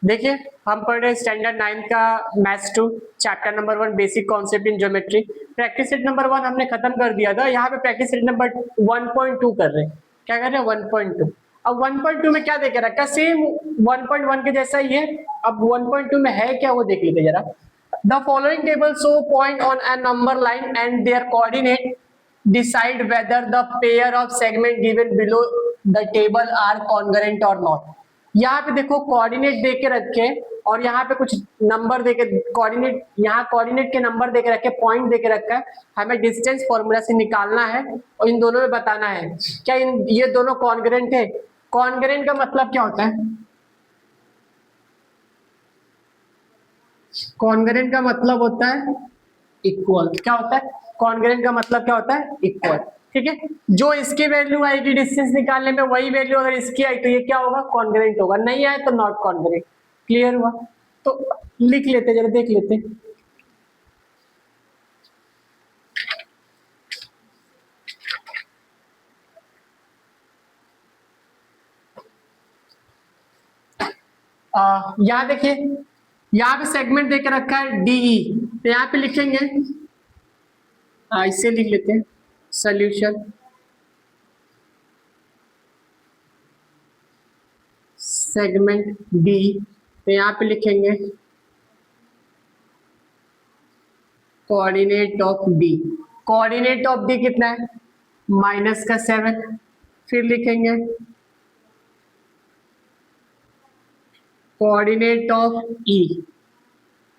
देखिए हम पढ़ रहे हैं स्टैंडर्ड 9 का maths 2 chapter number 1 basic concept in geometry. Practice set number 1 हमने खत्म कर दिया था। यहाँ पे प्रैक्टिस सेट नंबर 1.2 कर रहे हैं। क्या कर रहे हैं? 1.2। अब 1.2 में क्या देके रखा? सेम 1.1 के जैसा ही है। अब 1.2 में है क्या वो देख लीजिए जरा। The following table show point on a number line and there coordinate decide whether the pair of segment given below the table are congruent or not। यहाँ पे देखो कोऑर्डिनेट दे के रखे और यहाँ पे कुछ नंबर दे के कोऑर्डिनेट, यहाँ कोऑर्डिनेट के नंबर दे के रखे, पॉइंट दे के रखा है। हमें डिस्टेंस फॉर्मूला से निकालना है और इन दोनों में बताना है क्या ये दोनों कॉन्ग्रुएंट है। कॉन्ग्रुएंट का मतलब क्या होता है? कॉन्ग्रुएंट का मतलब होता है इक्वल। क्या होता है? कॉन्ग्रुएंट का मतलब क्या होता है? इक्वल। ठीक है, जो इसकी वैल्यू आएगी डिस्टेंस निकालने में वही वैल्यू अगर इसकी आई तो ये क्या होगा? कॉन्ग्रुएंट होगा। नहीं आए तो नॉट कॉन्ग्रुएंट। क्लियर हुआ? तो लिख लेते, जरा देख लेते। यहाँ देखिए, यहाँ पे सेगमेंट देकर रखा है डीई, तो यहाँ पे लिखेंगे, इसे लिख लेते हैं सोल्यूशन सेगमेंट डी। तो यहाँ पे लिखेंगे coordinate of D. Coordinate of D कितना है? -7। फिर लिखेंगे coordinate of E.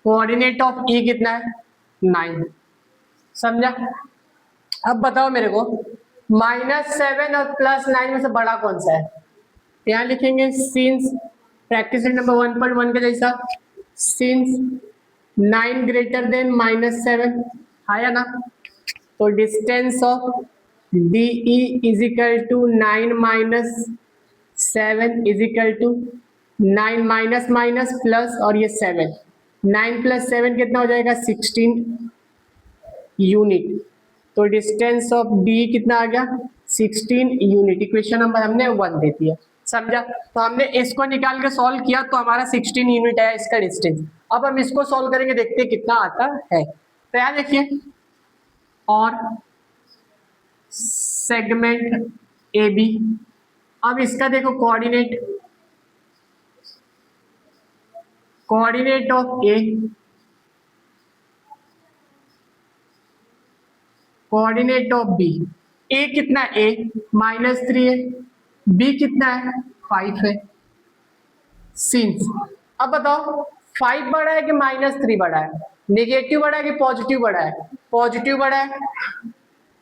Coordinate of E कितना है? 9। समझा? अब बताओ मेरे को, -7 और +9 में से बड़ा कौन सा है? यहाँ लिखेंगे सिंस, प्रैक्टिस नंबर 1.1 के जैसा, सिंस 9 ग्रेटर देन -7 आया ना, तो distance of DE is equal to 9 - 7 is equal to 9 minus minus plus और ये 7, 9 + 7 कितना हो जाएगा? 16 यूनिट। तो डिस्टेंस ऑफ D कितना आ गया? 16 यूनिट। इक्वेशन नंबर हमने 1 दे दिया। समझा? तो हमने इसको निकाल के सॉल्व किया तो हमारा 16 यूनिट है इसका डिस्टेंस। अब हम इसको सॉल्व करेंगे, देखते हैं कितना आता है। तो यहाँ देखिए, और सेगमेंट AB, अब इसका देखो coordinate, coordinate of A, coordinate of B। A कितना है? A -3 है, B कितना है? 5 है। सिंस, अब बताओ 5 बड़ा है कि -3 बड़ा है? नेगेटिव बड़ा है कि पॉजिटिव बड़ा है? पॉजिटिव बड़ा है,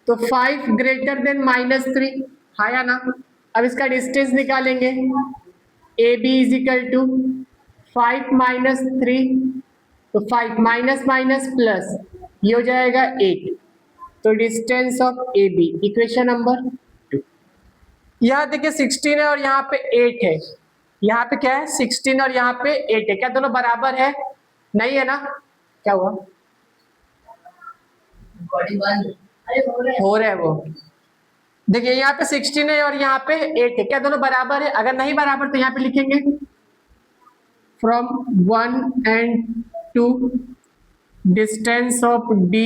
तो 5 ग्रेटर देन -3 आया ना। अब इसका डिस्टेंस निकालेंगे, AB इज इक्वल टू 5 - 3, तो 5 माइनस माइनस प्लस, ये हो जाएगा 8। तो distance of AB, equation number 2। यहाँ देखिए 16 है और यहाँ पे 8 है। यहाँ पे क्या है? 16 और यहाँ पे 8 है। क्या दोनों बराबर है? नहीं है ना। क्या हुआ? हो रहा है वो। देखिए यहाँ पे 16 है और यहाँ पे 8 है। क्या दोनों बराबर है? अगर नहीं बराबर तो यहाँ पे लिखेंगे from 1 and 2 distance of D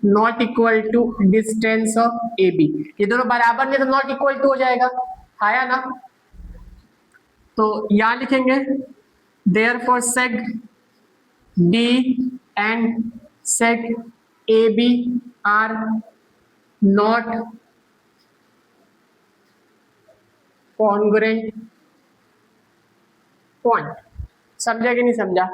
not equal to distance of AB। ये दोनों बराबर में तो नॉट इक्वल टू हो जाएगा, आया ना। तो यहां लिखेंगे therefore seg D and seg AB are not congruent point. समझा कि नहीं समझा?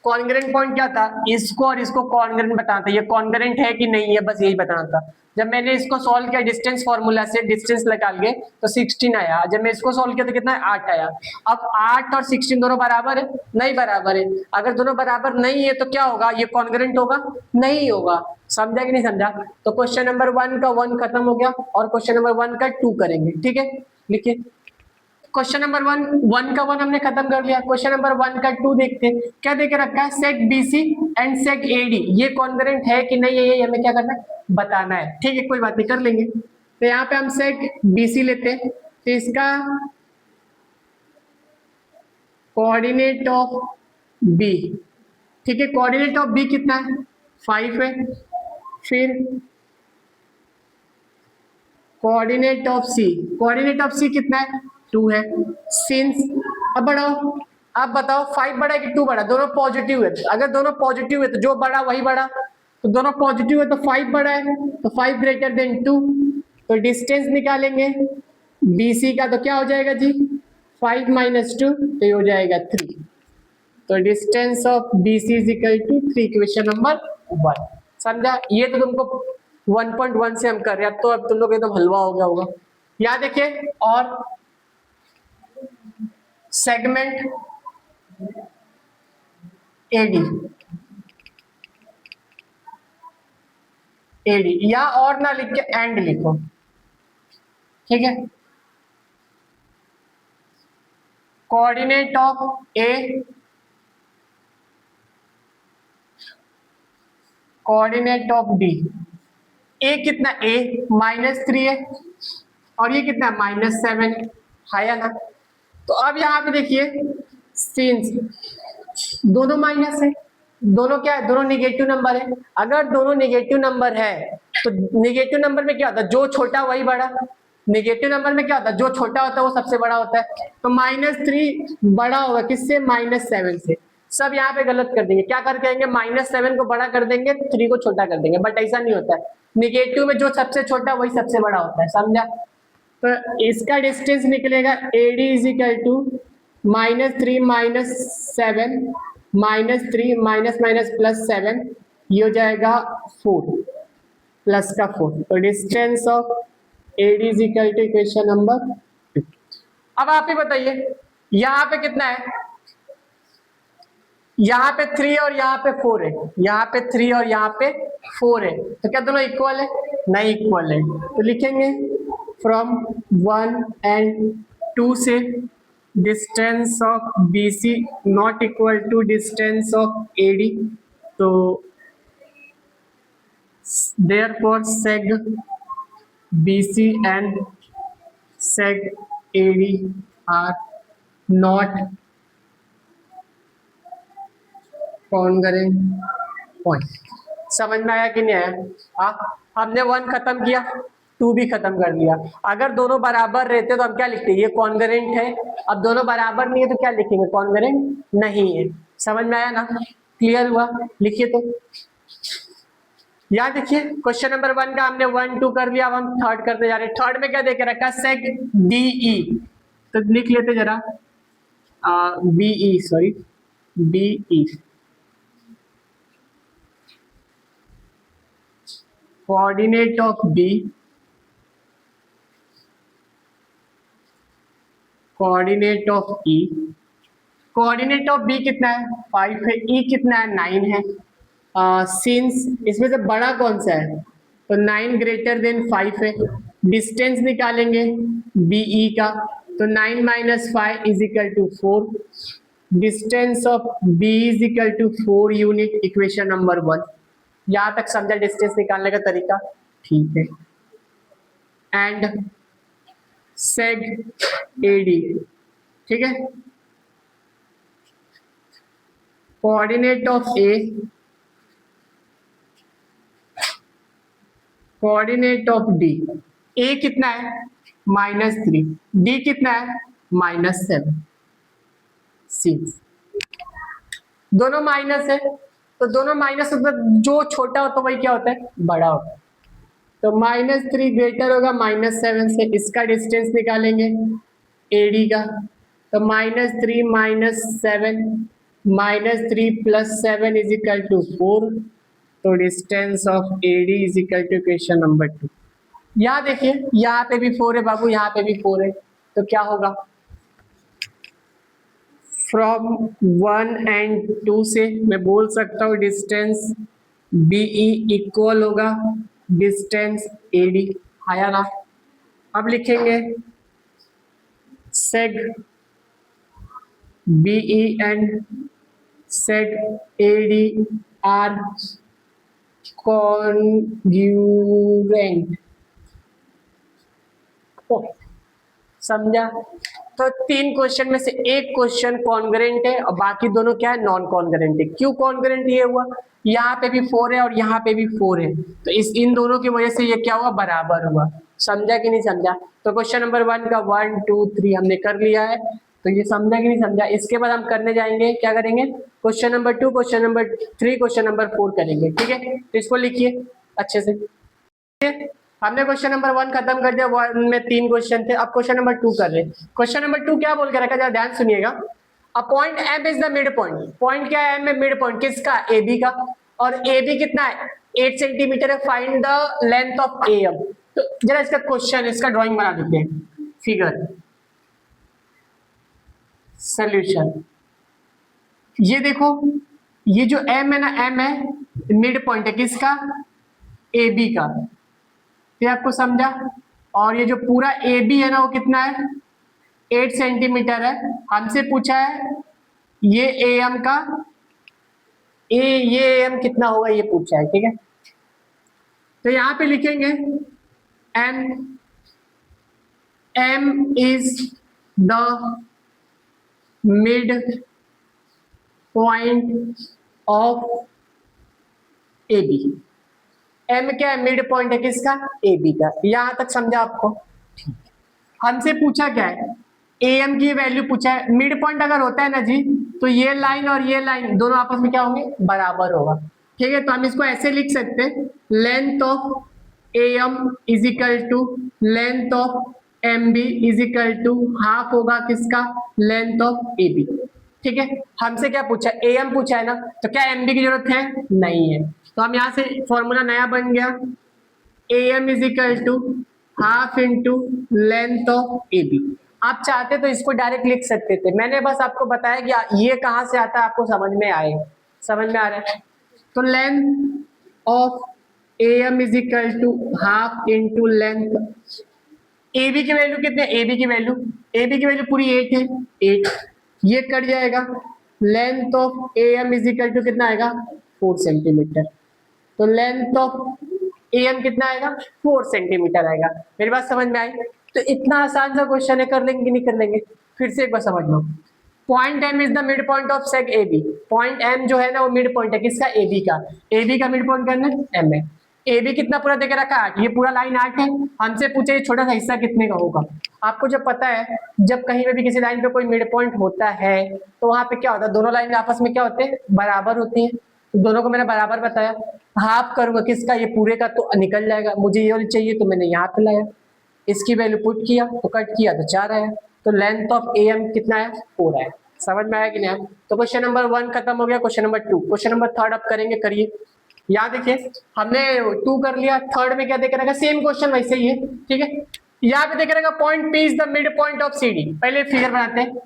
कॉन्ग्रुएंट पॉइंट क्या था? इसको और इसको कॉन्ग्रुएंट बताना था। ये कॉन्ग्रुएंट है कि नहीं है, बस यही बताना था। जब मैंने इसको सॉल्व किया डिस्टेंस फॉर्मूला से, डिस्टेंस निकाल के, तो 16 आया। जब मैं इसको सॉल्व किया तो कितना है? 8 आया। अब 8 और 16 दोनों बराबर है? नहीं बराबर है। अगर दोनों बराबर नहीं है तो क्या होगा? ये कॉन्ग्रुएंट होगा? नहीं होगा। समझा कि नहीं समझा? तो क्वेश्चन नंबर 1 का 1 खत्म हो गया और क्वेश्चन नंबर 1 का 2 करेंगे। ठीक है, लिखिए। क्वेश्चन नंबर 1 का 1 हमने खत्म कर लिया। क्वेश्चन नंबर 1 का 2 देखते हैं। क्या देके रखा है? सेग BC एंड सेग AD ये कॉन्ग्रुएंट है कि नहीं है, ये हमें क्या करना है? बताना है। ठीक है, कोई बात नहीं, कर लेंगे। तो यहाँ पे हम सेग BC लेते हैं, तो इसका कोऑर्डिनेट ऑफ बी, ठीक है, कोऑर्डिनेट ऑफ बी कितना है 5 है, फिर coordinate of C, coordinate of C कितना है 2 है, सिंस अब बढ़ाओ, आप बताओ 5 बड़ा है कि 2 बड़ा, दोनों पॉजिटिव है, अगर दोनों पॉजिटिव है तो जो बड़ा वही बड़ा, तो दोनों पॉजिटिव है तो 5 बड़ा है, तो 5 ग्रेटर देन 2, तो डिस्टेंस निकालेंगे BC का, तो क्या हो जाएगा जी 5 - 2, तो ये हो जाएगा 3, तो distance of BC is equal to 3, question number 1। समझा, ये तो तुमको 1.1 से हम कर रहे हैं, तो अब तुम लोग एकदम हलवा हो गया होगा। यहाँ देखिए, और सेगमेंट AD, या और ना लिख के एंड लिखो, ठीक है, coordinate of A, coordinate of B, A कितना A -3 है, और ये कितना -7 है या ना। तो अब यहाँ पे देखिए, सिंस दोनों माइनस है, दोनों क्या है, दोनों निगेटिव नंबर है, अगर दोनों निगेटिव नंबर है तो निगेटिव नंबर में क्या होता है, जो छोटा वही बड़ा, निगेटिव नंबर में क्या होता है, जो छोटा होता है वो सबसे बड़ा होता है, तो -3 बड़ा होगा किससे, -7 से। सब यहाँ पे गलत कर देंगे, क्या कर कहेंगे, -7 को बड़ा कर देंगे, 3 को छोटा कर देंगे, बट ऐसा नहीं होता है, निगेटिव में जो सबसे छोटा वही सबसे बड़ा होता है, समझा। तो इसका डिस्टेंस निकलेगा AD इज इक्वल टू -3 - 7 -3 -+7, ये हो जाएगा 4 प्लस का 4, तो distance of AD is equal to equation number 2। अब आप ही बताइए, यहाँ पे कितना है, यहाँ पे 3 और यहाँ पे 4 है, यहाँ पे 3 और यहाँ पे 4 है, तो क्या दोनों इक्वल है, नहीं इक्वल है, तो लिखेंगे फ्रॉम 1 and 2 से distance of BC not equal to distance of AD, तो therefore seg BC and seg AD are not congruent point. समझ में आया कि नहीं आया? हमने 1 खत्म किया, 2 भी खत्म कर दिया, अगर दोनों बराबर रहते तो हम क्या लिखते, ये कॉन्ग्रुएंट है, अब दोनों बराबर नहीं है तो क्या लिखेंगे, कॉन्ग्रुएंट नहीं है। समझ में आया ना, क्लियर हुआ, लिखिए। तो यहाँ देखिए, क्वेश्चन नंबर 1 का हमने 1 2 कर लिया, अब हम थर्ड करने जा रहे हैं। थर्ड में क्या देके रखा, सेग DE, तो लिख लेते जरा, BE, sorry BE, coordinate of B, coordinate of E, coordinate of B कितना है 5 है, E कितना है 9 है, सिंस इसमें से बड़ा कौन सा है, तो 9 ग्रेटर देन 5 है, डिस्टेंस निकालेंगे BE का, तो 9 - 5 is equal to 4, distance of B is equal to 4 unit, equation number 1। यहाँ तक समझा डिस्टेंस निकालने का तरीका, ठीक है। एंड सेग AD, ठीक है, coordinate of A, coordinate of D, A कितना है -3, D कितना है -7, 6, दोनों माइनस है, तो दोनों माइनस मतलब जो छोटा होता है वही क्या होता है, बड़ा होता है, तो -3 ग्रेटर होगा -7 से, इसका डिस्टेंस निकालेंगे AD का, तो -3 - 7 -3 + 7 इज इक्वल टू 4, तो distance of AD is equal to equation number 2। यहाँ देखिए, यहाँ पे भी 4 है बाबू, यहाँ पे भी 4 है, तो क्या होगा, फ्रॉम 1 and 2 से मैं बोल सकता हूँ डिस्टेंस BE इक्वल होगा डिस्टेंस AD, आया ना। अब लिखेंगे seg BE and seg AD are congruent. समझा? तो 3 क्वेश्चन में से एक क्वेश्चन कॉन्ग्रेंट है और बाकी दोनों क्या है, नॉन कॉन्ग्रेंट है। क्यों कॉन्ग्रेंट ये हुआ, यहाँ पे भी 4 है और यहाँ पे भी 4 है, तो इन दोनों की वजह से ये क्या हुआ, बराबर हुआ। समझा कि नहीं समझा? तो क्वेश्चन नंबर 1 का 1 2 3 हमने कर लिया है, तो ये समझा कि नहीं समझा? इसके बाद हम करने जाएंगे, क्या करेंगे, question number 2, question number 3, question number 4 करेंगे। ठीक है, तो इसको लिखिए अच्छे से। हमने क्वेश्चन नंबर 1 खत्म कर दिया, 1 में 3 क्वेश्चन थे। अब क्वेश्चन नंबर 2 कर रहे हैं। क्वेश्चन नंबर 2 क्या बोल के रखा, जरा ध्यान सुनिएगा। A point M is the mid point. Point क्या है, एम में मिड पॉइंट किसका, ए बी का, और ए बी कितना है, 8 सेंटीमीटर है। Find the length of A M. तो जरा इसका क्वेश्चन, इसका ड्राइंग बना देते हैं, फिगर, सोल्यूशन। ये देखो, ये जो एम है ना, एम है मिड पॉइंट है किसका, ए बी का, ये आपको समझा। और ये जो पूरा ए बी है ना, वो कितना है, 8 सेंटीमीटर है। हमसे पूछा है ये ए एम का, ये एम कितना होगा ये पूछा है। ठीक है, तो यहां पे लिखेंगे M is the mid point of A B. M क्या है, मिड पॉइंट है किसका, ए बी का। यहां तक समझा आपको? हमसे पूछा क्या है, ए एम की वैल्यू पूछा है। मिड पॉइंट अगर होता है ना जी, तो ये लाइन और ये लाइन दोनों आपस में क्या होंगे, बराबर होगा। ठीक है, तो हम इसको ऐसे लिख सकते हैं, length of A M is equal to length of M B is equal to half होगा किसका, लेंथ ऑफ ए बी। ठीक है, हमसे क्या पूछा, ए एम पूछा है ना, तो क्या एम बी की जरूरत है, नहीं है। तो हम यहां से फॉर्मूला नया बन गया, A M is equal to half into length of A B. आप चाहते तो इसको डायरेक्ट लिख सकते थे, मैंने बस आपको बताया कि ये कहां से आता है, आपको समझ में आए, समझ में आ रहा है। तो length of A M is equal to half into length, A B की वैल्यू कितने, ए बी की वैल्यू पूरी 8 है, 8 ये कट जाएगा। Length of A M is equal to कितना आएगा, 4 सेंटीमीटर। तो लेंथ ऑफ ए एम कितना आएगा, 4 सेंटीमीटर आएगा। मेरी बात समझ में आई? तो इतना आसान सा क्वेश्चन है, कर लेंगे कि नहीं कर लेंगे? फिर से एक बार समझ लो। Point M is the mid point of seg A B. Point M जो है ना, वो मिड पॉइंट है किसका, ए बी का। ए बी का मिड पॉइंट करना है एम है। ए बी कितना पूरा देके रखा है, 8, ये पूरा लाइन 8 है। हमसे पूछे ये छोटा सा हिस्सा कितने का होगा। आपको जब पता है, जब कहीं पे भी किसी लाइन पे कोई मिड पॉइंट होता है, तो वहां पे क्या होता है, दोनों लाइन आपस में क्या होते हैं, बराबर होती है। तो दोनों को मैंने बराबर बताया, हाफ करूंगा किसका, ये पूरे का, तो निकल जाएगा। मुझे ये वाली चाहिए, तो मैंने यहाँ पे लाया, इसकी वैल्यू पुट किया तो कट किया तो 4 आया। तो लेंथ ऑफ ए एम कितना है, 4 आया। समझ में आया कि नहीं? तो क्वेश्चन नंबर 1 खत्म हो गया। क्वेश्चन नंबर 2, क्वेश्चन नंबर 3 अब करेंगे, करिए। यहाँ देखिए, हमने 2 कर लिया, 3 में क्या देख रखा, सेम क्वेश्चन वैसे ही है। ठीक है, यहाँ पे देख रखा point P is the mid point of C D. पहले फिगर बनाते हैं।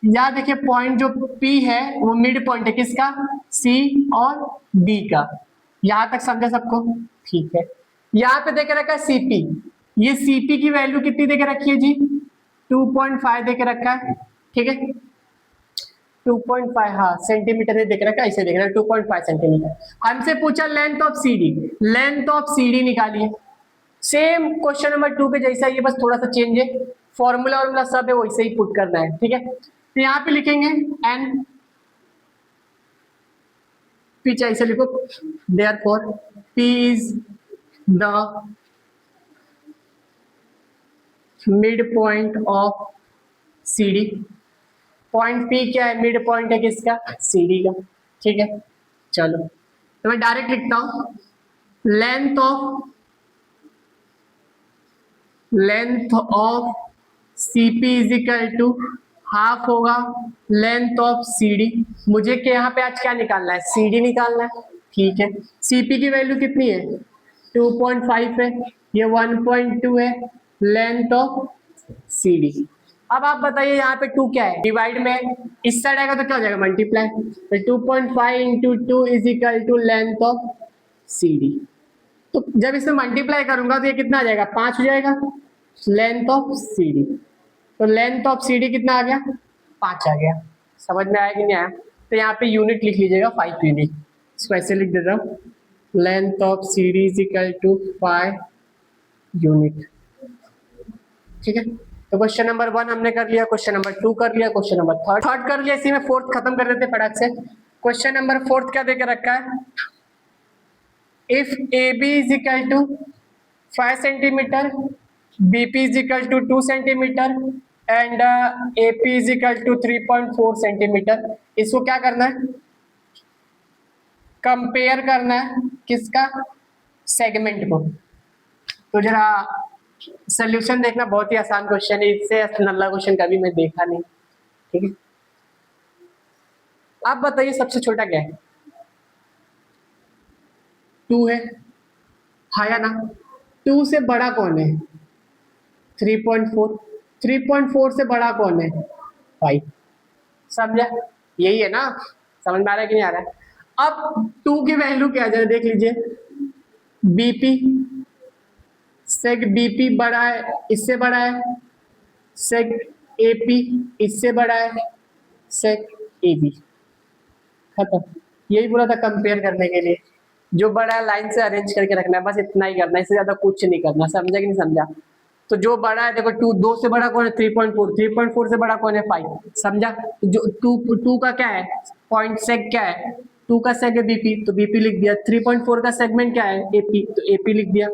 यहाँ देखिए, पॉइंट जो पी है वो मिड पॉइंट है किसका, सी और डी का। यहां तक समझा सबको? ठीक है, यहाँ पे देख रखा है सीपी। ये सीपी की वैल्यू कितनी देके रखी है जी, 2.5 देके रखा है। ठीक है, 2.5, हाँ सेंटीमीटर में देख रखा है, ऐसे देख रहा है 2.5 सेंटीमीटर। हमसे पूछा length of CD, length of CD निकालिए। सेम क्वेश्चन नंबर 2 के जैसा, ये बस थोड़ा सा चेंज है, फॉर्मूला वॉर्मूला सब है वैसे ही पुट करना है। ठीक है, तो यहाँ पे लिखेंगे एन, पीछे ऐसे लिखो, therefore P is the mid point of CD. Point P क्या है, मिड पॉइंट है किसका, सीडी का। ठीक है, चलो तो मैं डायरेक्ट लिखता हूं, length of CP is equal to half होगा लेंथ ऑफ सीडी। मुझे के यहाँ पे आज क्या निकालना है, सीडी निकालना है। ठीक है, सीपी की वैल्यू कितनी है, 2.5 है, ये 1.2 है, लेंथ ऑफ सीडी। अब आप बताइए यहाँ पे 2 क्या है, डिवाइड में इस साइड आएगा तो क्या हो जाएगा, मल्टीप्लाई। तो 2.5 into 2 is equal to length of CD. तो जब इसमें मल्टीप्लाई करूंगा तो ये कितना आ जाएगा, 5 हो जाएगा, लेंथ ऑफ सीडी। तो लेंथ ऑफ सीडी कितना आ गया, 5 आ गया। समझ में आया कि नहीं आया? तो यहाँ पे यूनिट लिख लीजिएगा, 5 यूनिट। इसको ऐसे लिख देता हूँ, length of CD is equal to 5 unit. ठीक है, तो क्वेश्चन नंबर 1 हमने कर लिया, क्वेश्चन नंबर 2 कर लिया, क्वेश्चन नंबर थर्ड कर लिया, इसी में फोर्थ खत्म कर देते फटाक से। क्वेश्चन नंबर 4 क्या देके रखा है, if A B is equal to 5 centimetre, B P is equal to 2 centimetre and A P is equal to 3.4 centimetre, इसको क्या करना है, कंपेयर करना है किसका, सेगमेंट को। तो जरा सॉल्यूशन देखना, बहुत ही आसान क्वेश्चन है, इससे नल्ला क्वेश्चन कभी मैं देखा नहीं। ठीक है, आप बताइए सबसे छोटा क्या है, 2 है, हाँ या ना, 2 से बड़ा कौन है, 3.4, 3.4 से बड़ा कौन है, 5, समझा, यही है ना, समझ में आ रहा है कि नहीं आ रहा है। अब 2 की वैल्यू क्या है जरा देख लीजिए, बीपी, सेग बीपी बड़ा है, इससे बड़ा है, सेग एपी इससे बड़ा है, सेग एबी, खत्म। यही बोला था कंपेयर करने के लिए, जो बड़ा है लाइन से अरेंज करके रखना है, बस इतना ही करना है, इससे ज्यादा कुछ नहीं करना, समझा कि नहीं समझा। तो जो बड़ा है देखो 2 से बड़ा कौन है 3.4, 3.4 से बड़ा कौन है 5, समझा। जो 2 का क्या है पॉइंट सेग क्या है, 2 का सेग है बीपी, तो बीपी लिख दिया, 3.4 का सेगमेंट क्या है एपी, तो एपी लिख दिया,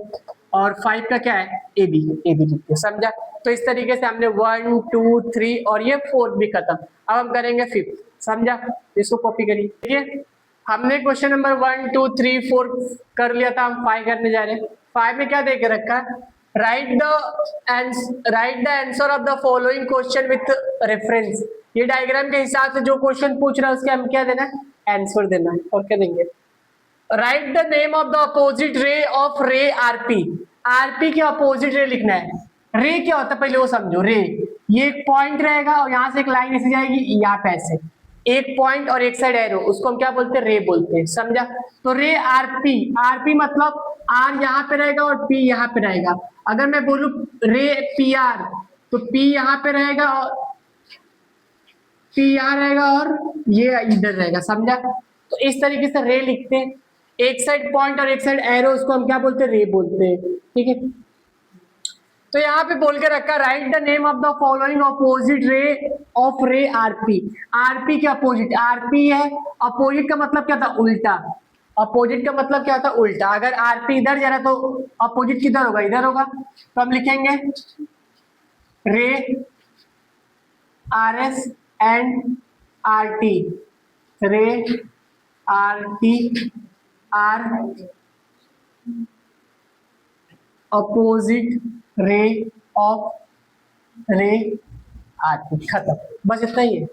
और 5 का क्या है एबी, एबी लिख दिया, समझा। तो इस तरीके से हमने 1 2 3 और ये 4 भी खत्म। अब हम करेंगे 5th, समझा, इसको कॉपी करिए। ठीक है, हमने क्वेश्चन नंबर 1 2 3 4 कर लिया था, हम 5 करने जा रहे हैं। 5 में क्या देके रखा है, right the answer of the following question with reference. ये डायग्राम के हिसाब से जो क्वेश्चन पूछ रहा है उसके हम क्या देना है, आंसर देना है, और क्या देंगे, right the name of the opposite ray of ray RP, RP के अपोजिट रे लिखना है। रे क्या होता है पहले वो समझो, रे ये एक पॉइंट रहेगा और यहां से एक लाइन ऐसे जाएगी, यहाँ पे ऐसे एक पॉइंट और एक साइड एरो, उसको हम क्या बोलते हैं, रे बोलते हैं, समझा। तो रे आरपी, आरपी मतलब आर यहाँ पे रहेगा और पी यहाँ पे रहेगा। अगर मैं बोलूं रे पी आर, तो पी यहाँ पे रहेगा और पी यहाँ रहेगा और ये इधर रहेगा, समझा। तो इस तरीके से रे लिखते हैं, एक साइड पॉइंट और एक साइड एरो, उसको हम क्या बोलते हैं, रे बोलते हैं। ठीक है, तो यहाँ पे बोल के रखा, right the name of the following opposite ray of ray RP, RP के अपोजिट, आरपी है, अपोजिट का मतलब क्या था, उल्टा, अपोजिट का मतलब क्या होता है, उल्टा। अगर आरपी इधर जा रहा है तो अपोजिट किधर होगा, इधर होगा, तो हम लिखेंगे ray R S and R T, ray R T R opposite ray of ray RP, खत्म, बस इतना ही है।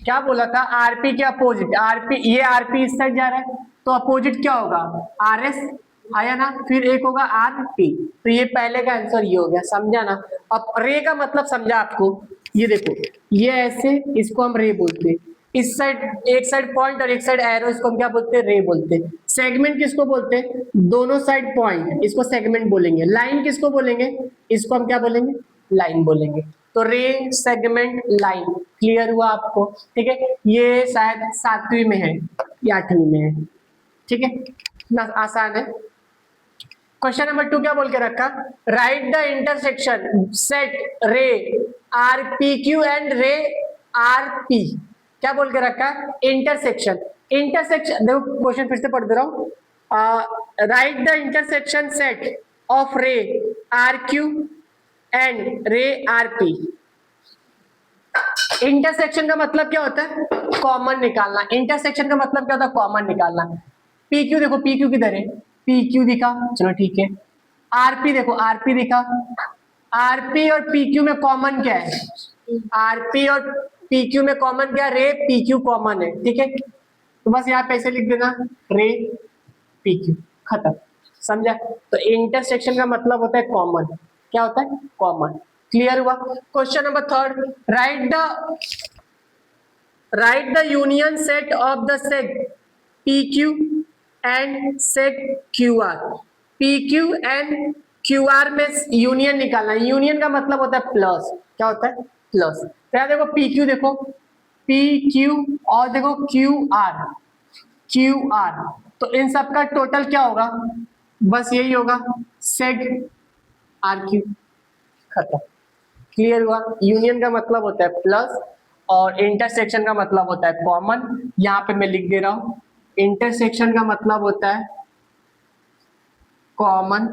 क्या बोला था, आरपी के अपोजिट, आरपी ये आरपी इस साइड जा रहा है तो अपोजिट क्या होगा, आर एस आया ना, फिर एक होगा आर पी, तो ये पहले का आंसर ये हो गया, समझा ना। अब रे का मतलब समझा आपको, ये देखो ये ऐसे, इसको हम रे बोलते हैं, इस साइड एक साइड पॉइंट और एक साइड एरो, इसको हम क्या बोलते हैं, रे बोलते हैं। सेगमेंट किसको बोलते हैं, दोनों साइड पॉइंट, इसको सेगमेंट बोलेंगे। लाइन किसको बोलेंगे, इसको हम क्या बोलेंगे, लाइन बोलेंगे। तो रे सेगमेंट लाइन, क्लियर हुआ आपको। ठीक है, ये शायद 7वीं में है या 8वीं में है। ठीक है, ना आसान है। क्वेश्चन नंबर 2 क्या बोल के रखा, राइट द इंटरसेक्शन सेट रे R P Q and ray R P, क्या बोल के रखा, इंटरसेक्शन, इंटरसेक्शन देखो क्वेश्चन फिर से पढ़ दे रहा हूं, write the intersection set of ray R Q and ray R P. Intersection का मतलब क्या होता है, कॉमन निकालना। इंटरसेक्शन का मतलब क्या होता है, कॉमन निकालना। पी क्यू देखो, पी क्यू किधर है, पी क्यू दिखा, चलो ठीक है। आरपी देखो, आरपी दिखा, आरपी और पी क्यू में कॉमन क्या है, आरपी और पी क्यू में कॉमन क्या, रे पी क्यू कॉमन है। ठीक है, तो बस यहाँ पे ऐसे लिख देना, रे पी क्यू, खत्म, समझा। तो इंटरसेक्शन का मतलब होता है कॉमन, क्या होता है, कॉमन। क्लियर हुआ। Question number 3, right the union set of the सेग P Q and सेग Q R. P Q and Q R में यूनियन निकालना। यूनियन का मतलब होता है प्लस, क्या होता है, प्लस। तो देखो पी क्यू देखो, पी क्यू और देखो क्यू आर, क्यू आर, तो इन सब का टोटल क्या होगा, बस यही होगा, सेग आर क्यू, खत्म। क्लियर हुआ? यूनियन का मतलब होता है प्लस और इंटरसेक्शन का मतलब होता है कॉमन। यहाँ पे मैं लिख दे रहा हूं, इंटरसेक्शन का मतलब होता है कॉमन,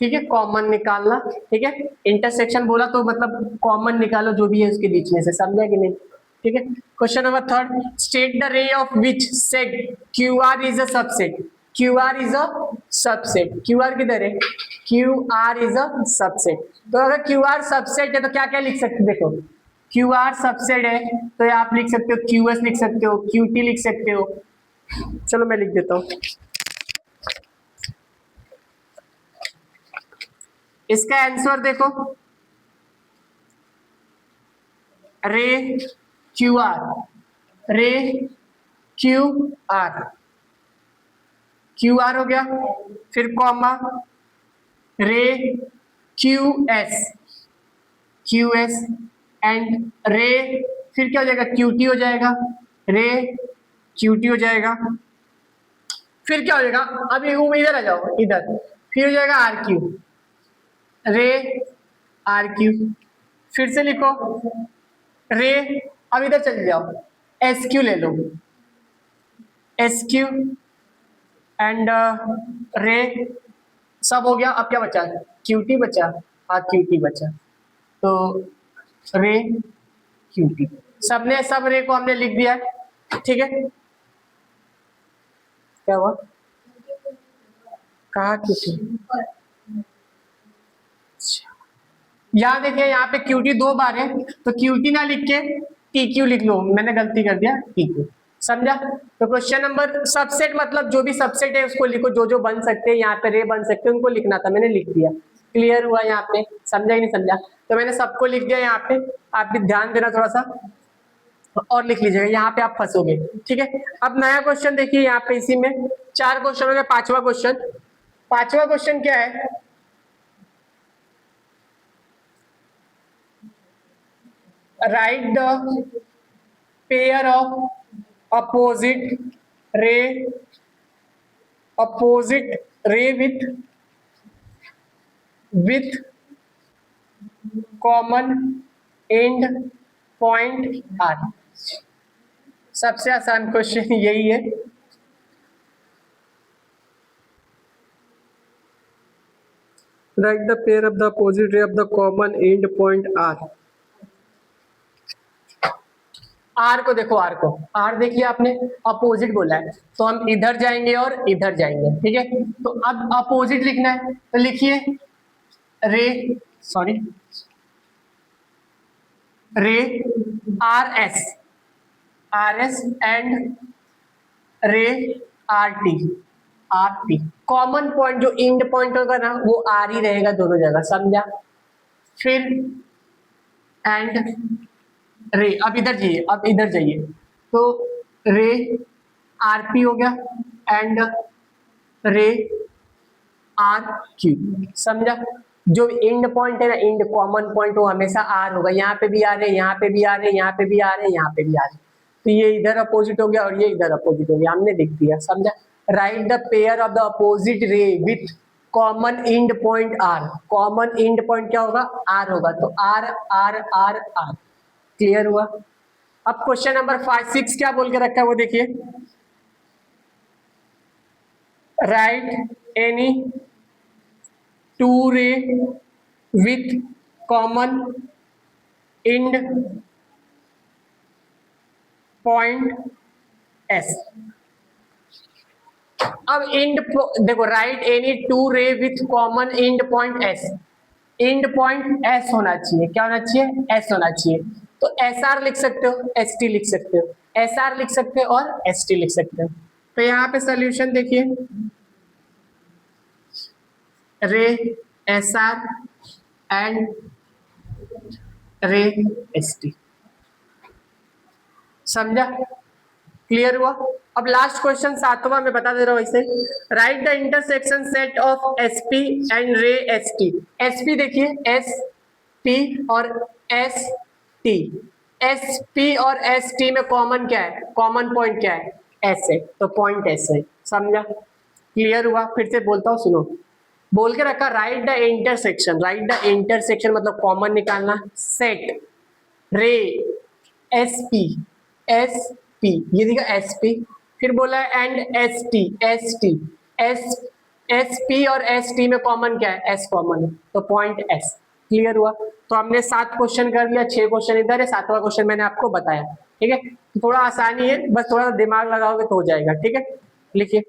ठीक है, कॉमन निकालना, ठीक है। इंटरसेक्शन बोला तो मतलब कॉमन निकालो जो भी है उसके बीच में से, समझा कि नहीं? ठीक है। Question number third, state the ray of which set Q R is a subset. Q R is a subset. Q R किधर है? Q R is a subset. तो अगर क्यू आर सबसेट है तो क्या क्या लिख सकते, देखो क्यू आर सबसेट है तो आप लिख सकते हो क्यू एस, लिख सकते हो क्यू टी, लिख सकते हो। चलो मैं लिख देता हूं इसका आंसर, देखो रे क्यू आर, रे क्यू आर, क्यू आर हो गया, फिर कॉमा रे Q S, Q S and रे, फिर क्या हो जाएगा? क्यू टी हो जाएगा, रे क्यू टी हो जाएगा, फिर क्या हो जाएगा? अभी वो इधर आ जाओ, इधर फिर हो जाएगा आर क्यू, रे आर क्यू, फिर से लिखो रे, अब इधर चले जाओ, एस क्यू ले लो, एस क्यू एंड रे, सब हो गया। अब क्या बचा? क्यूटी बचा, हाँ क्यूटी बचा, तो रे क्यूटी, सबने सब रे को हमने लिख दिया है, ठीक है। क्या हुआ? कहा क्यूटी? यहाँ देखिए, यहाँ पे क्यूटी दो बार है तो क्यूटी ना लिख के टी क्यू लिख लो, मैंने गलती कर दिया, टी क्यू, समझा? तो क्वेश्चन नंबर, सबसेट मतलब जो भी सबसेट है उसको लिखो, जो जो बन सकते हैं यहाँ पे रे बन सकते हैं उनको लिखना था, मैंने लिख दिया। क्लियर हुआ यहाँ पे? समझा कि नहीं समझा? तो मैंने सबको लिख दिया यहाँ पे, आप भी ध्यान देना थोड़ा सा और लिख लीजिएगा, यहाँ पे आप फंसोगे, ठीक है। अब नया क्वेश्चन देखिए, यहाँ पे इसी में 4 क्वेश्चन हो गया, पांचवा क्वेश्चन। पांचवा क्वेश्चन क्या है? write the pair of opposite ray, opposite ray with common end point r। सबसे आसान क्वेश्चन यही है। write the pair of the opposite ray of the common end point r। R को देखो, आर को, आर देखिए आपने अपोजिट बोला है तो हम इधर जाएंगे और इधर जाएंगे, ठीक है। तो अब अपोजिट लिखना है तो लिखिए ray, sorry ray R S, R S and ray R T, R T. Common point जो एंड पॉइंट होगा ना वो आर ही रहेगा दोनों जगह, समझा? फिर एंड रे, अब इधर जाइए, अब इधर जाइए, तो रे आरपी हो गया एंड रे आर क्यू, समझा? जो एंड पॉइंट है ना, एंड कॉमन पॉइंट, वो हमेशा आर होगा। यहाँ पे भी आर है, यहाँ पे भी आर है, यहाँ पे भी आर है, यहाँ पे भी आर है, तो ये इधर अपोजिट हो गया और ये इधर अपोजिट हो गया, हमने लिख दिया, समझा? Write the pair of the opposite ray with common end point R. Common end point क्या होगा? आर होगा, तो R R R R. Clear हुआ? अब क्वेश्चन नंबर 5 6 क्या बोल के रखा है वो देखिए, राइट एनी टू रे with common end point S. अब एंड देखो, राइट एनी टू रे with common end point S. And point S होना चाहिए, क्या होना चाहिए? एस होना चाहिए। तो एस आर लिख सकते हो, एस टी लिख सकते हो, एस आर लिख सकते हो और एस टी लिख सकते हो। तो यहाँ पे सोल्यूशन देखिए, रे एस आर एंड रे एस टी, समझा? क्लियर हुआ? अब लास्ट क्वेश्चन 7वां मैं बता दे रहा हूं इसे, right the intersection set of SP and रे एसटी। एसपी देखिए, एस पी और एस टी, एस पी और एस टी में कॉमन क्या है? कॉमन पॉइंट क्या है? एस है, तो पॉइंट एस है, समझा? क्लियर हुआ? फिर से बोलता हूँ, सुनो। बोल के रखा right the intersection, right the intersection मतलब कॉमन निकालना, सेट रे एस पी, एस पी ये दिखा एस पी, फिर बोला and S T, S T, S S P और एस टी में कॉमन क्या है? एस कॉमन है, तो पॉइंट एस। क्लियर हुआ? तो हमने 7 क्वेश्चन कर लिया, 6 क्वेश्चन इधर है, 7वां क्वेश्चन मैंने आपको बताया। ठीक है, तो थोड़ा आसानी है, बस थोड़ा दिमाग लगाओगे तो हो जाएगा। ठीक है, लिखिए।